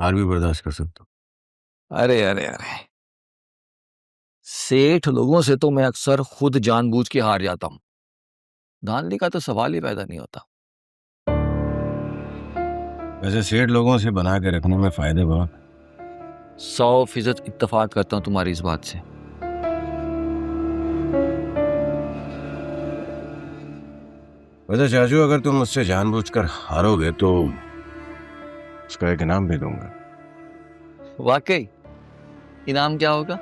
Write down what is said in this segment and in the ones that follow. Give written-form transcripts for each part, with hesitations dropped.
हार भी बर्दाश्त कर सकता हूँ। अरे अरे अरे, सेठ लोगों से तो मैं अक्सर खुद जानबूझ के हार जाता हूं। धांधली का तो सवाल ही पैदा नहीं होता। वैसे सेठ लोगों से बना के रखने में फायदे बहुत हैं। 100% इत्तेफाक करता हूं तुम्हारी इस बात से। वैसे चाचू, अगर तुम मुझसे जानबूझकर हारोगे तो उसका एक इनाम भी दूंगा। वाकई? इनाम क्या होगा?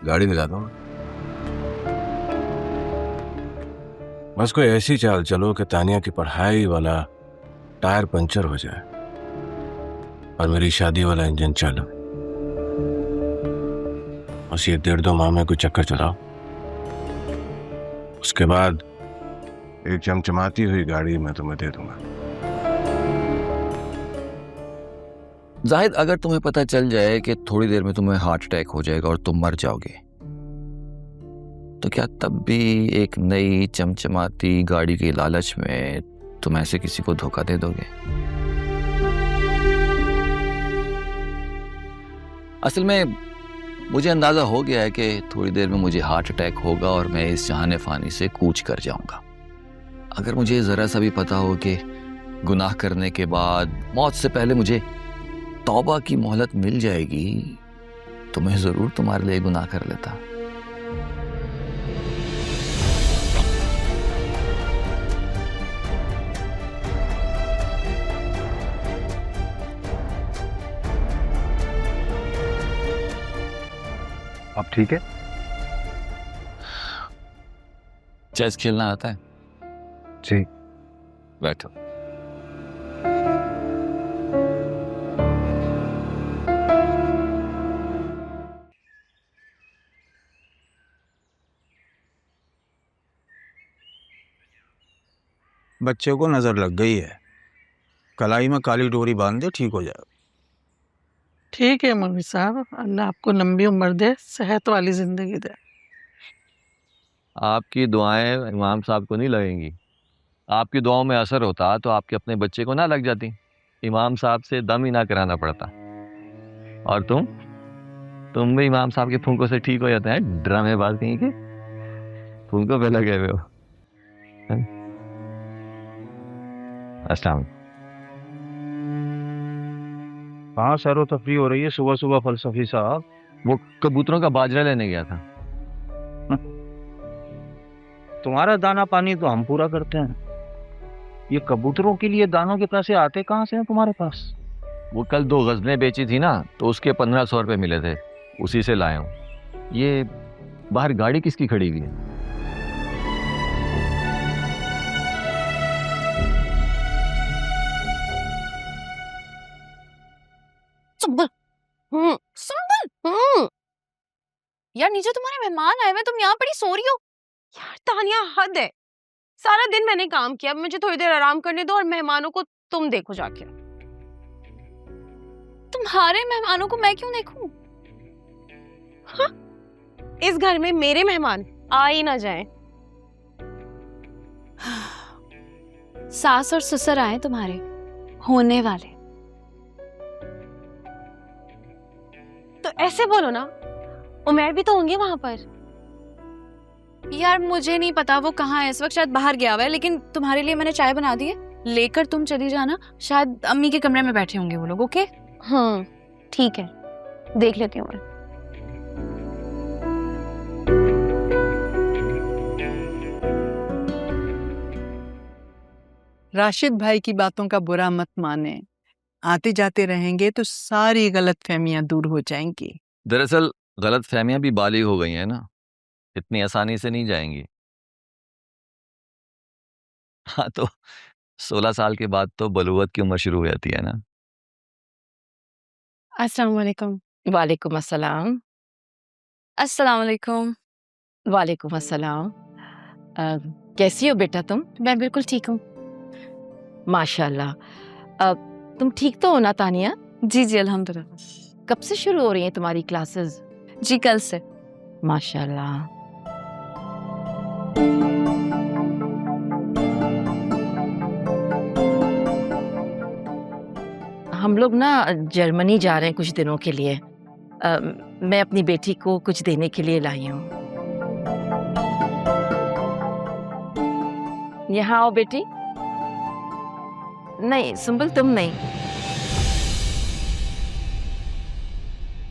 गाड़ी दिला दूंगा। बस कोई ऐसी चाल चलो कि तानिया की पढ़ाई वाला टायर पंचर हो जाए और मेरी शादी वाला इंजन चालू। बस ये 1.5-2 माह में कोई चक्कर चलाओ, उसके बाद एक चमचमाती हुई गाड़ी मैं तुम्हें दे दूंगा। जाहिद, अगर तुम्हें पता चल जाए कि थोड़ी देर में तुम्हें हार्ट अटैक हो जाएगा और तुम मर जाओगे, तो क्या तब भी एक नई चमचमाती गाड़ी के लालच में तुम ऐसे किसी को धोखा दे दोगे? असल में मुझे अंदाजा हो गया है कि थोड़ी देर में मुझे हार्ट अटैक होगा और मैं इस जहान फानी से कूच कर जाऊंगा। अगर मुझे जरा सा भी पता हो कि गुनाह करने के बाद मौत से पहले मुझे तौबा की मोहलत मिल जाएगी, तो मैं जरूर तुम्हारे लिए गुनाह कर लेता। अब ठीक है? चेस खेलना आता है? जी। बैठो। बच्चे को नजर लग गई है, कलाई में काली डोरी बांध दे, ठीक हो जाएगा। ठीक है मौलवी साहब, अल्लाह आपको लंबी उम्र दे, सेहत वाली जिंदगी दे। आपकी दुआएं इमाम साहब को नहीं लगेंगी। आपकी दुआओं में असर होता तो आपके अपने बच्चे को ना लग जाती, इमाम साहब से दम ही ना कराना पड़ता। और तुम भी इमाम साहब के फूंकों से ठीक हो जाते हैं, ड्रामेबाज कहीं के। फूंकों पे लगे हुए हो। अस्सलाम। हाँ, सैरो तफरी हो रही है सुबह सुबह फलसफी साहब। वो कबूतरों का बाजरा लेने गया था। तुम्हारा दाना पानी तो हम पूरा करते हैं, ये कबूतरों के लिए दानों के पैसे आते कहाँ से हैं तुम्हारे पास? वो कल 2 गज़लें बेची थी ना, तो उसके 1500 रुपये मिले थे, उसी से लाया हूँ। ये बाहर गाड़ी किसकी खड़ी हुई है? संभल। यार नीचे तुम्हारे मेहमान आए हुए, तुम यहाँ पड़ी सो रही हो। यार तानिया, हद है। सारा दिन मैंने काम किया, अब मुझे थोड़ी देर आराम करने दो और मेहमानों को तुम देखो जाके। तुम्हारे मेहमानों को मैं क्यों देखूं? हाँ? इस घर में मेरे मेहमान आ ही ना जाएं। सास और ससुर आए तुम्हारे होने वाले, तो ऐसे बोलो ना, उमैर भी तो होंगे वहां पर। यार मुझे नहीं पता वो कहाँ है इस वक्त, शायद बाहर गया हुआ है, लेकिन तुम्हारे लिए मैंने चाय बना दी है, लेकर तुम चली जाना। शायद अम्मी के कमरे में बैठे होंगे वो लोग। ओके? हाँ ठीक है, देख लेती हूँ मैं। राशिद भाई की बातों का बुरा मत माने, आते जाते रहेंगे तो सारी गलतफहमियां दूर हो जाएंगी। दरअसल गलतफहमियां भी बालिग हो गई हैं ना, इतनी आसानी से नहीं जाएंगी। हाँ, तो 16 साल के बाद तो बलूगत की उम्र शुरू हो जाती है ना। अस्सलाम वालेकुम। वालेकुम अस्सलाम। अस्सलाम वालेकुम। वालेकुम अस्सलाम। कैसी हो बेटा तुम? मैं बिल्कुल ठीक हूँ। माशाल्लाह। तुम ठीक तो हो ना तानिया? जी जी अल्हम्दुलिल्लाह। कब से शुरू हो रही हैं तुम्हारी क्लासेस? जी कल से। माशाल्लाह। हम लोग ना जर्मनी जा रहे हैं कुछ दिनों के लिए। मैं अपनी बेटी को कुछ देने के लिए लाई हूँ। यहाँ आओ बेटी। नहीं सुंबल तुम नहीं।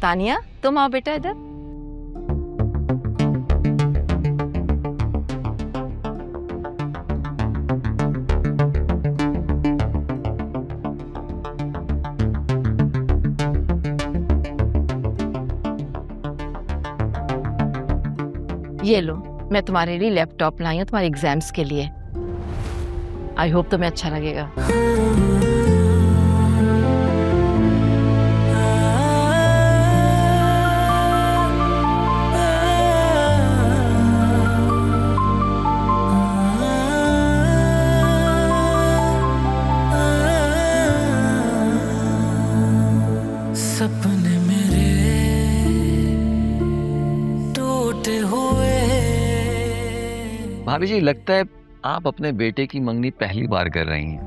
तानिया तुम आओ बेटा इधर। ये लो, मैं तुम्हारे लिए लैपटॉप लाई हूँ तुम्हारे एग्जाम्स के लिए। आई होप तुम्हें अच्छा लगेगा। सपने मेरे टूटे हुए। भाभी जी, लगता है आप अपने बेटे की मंगनी पहली बार कर रही हैं।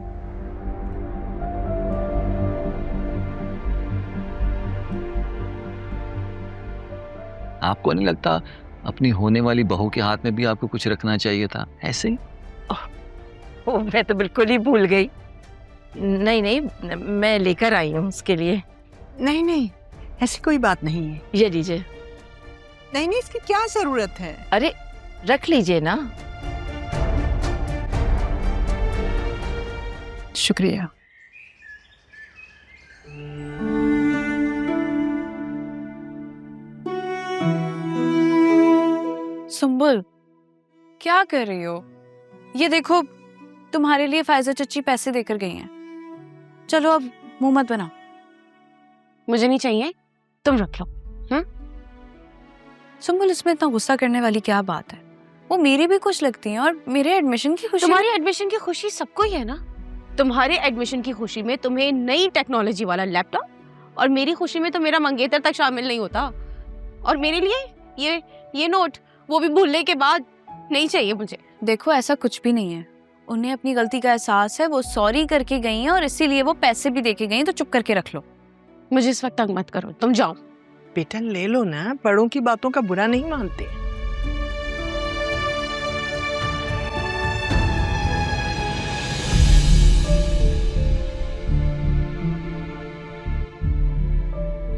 आपको नहीं लगता अपनी होने वाली बहू के हाथ में भी आपको कुछ रखना चाहिए था ऐसे ही? मैं तो बिल्कुल ही भूल गई। नहीं नहीं, मैं लेकर आई हूँ उसके लिए। नहीं नहीं, ऐसी कोई बात नहीं है। ये लीजिए। नहीं नहीं, इसकी क्या जरूरत है? अरे रख लीजिए ना। शुक्रिया। सुंबुल, क्या कर रही हो? ये देखो, तुम्हारे लिए फायजा चच्ची पैसे देकर गई हैं। चलो अब मुंह मत बनाओ। मुझे नहीं चाहिए, तुम रख लो। सुंबुल, इसमें इतना गुस्सा करने वाली क्या बात है? वो मेरी भी खुश लगती हैं और मेरे एडमिशन की खुशी। तुम्हारी एडमिशन की खुशी सबको ही है ना। तुम्हारे एडमिशन की खुशी में तुम्हें नई टेक्नोलॉजी वाला लैपटॉप, और मेरी खुशी में तो मेरा मंगेतर तक शामिल नहीं होता। और मेरे लिए ये नोट, वो भी भूलने के बाद, नहीं चाहिए मुझे। देखो, ऐसा कुछ भी नहीं है। उन्हें अपनी गलती का एहसास है, वो सॉरी करके गई हैं और इसीलिए वो पैसे भी देके गई हैं, तो चुप करके रख लो। मुझे इस वक्त तंग मत करो, तुम जाओ। बेटा ले लो ना, बड़ों की बातों का बुरा नहीं मानते।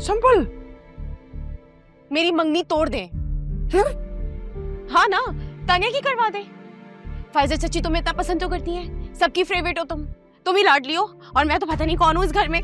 संभल, मेरी मंगनी तोड़ दे। हाँ ना, तानिया की करवा दे। फायजा चच्ची तुम्हें इतना पसंद तो करती है, सबकी फेवरेट हो तुम ही लाडली हो, और मैं तो पता नहीं कौन हूँ इस घर में।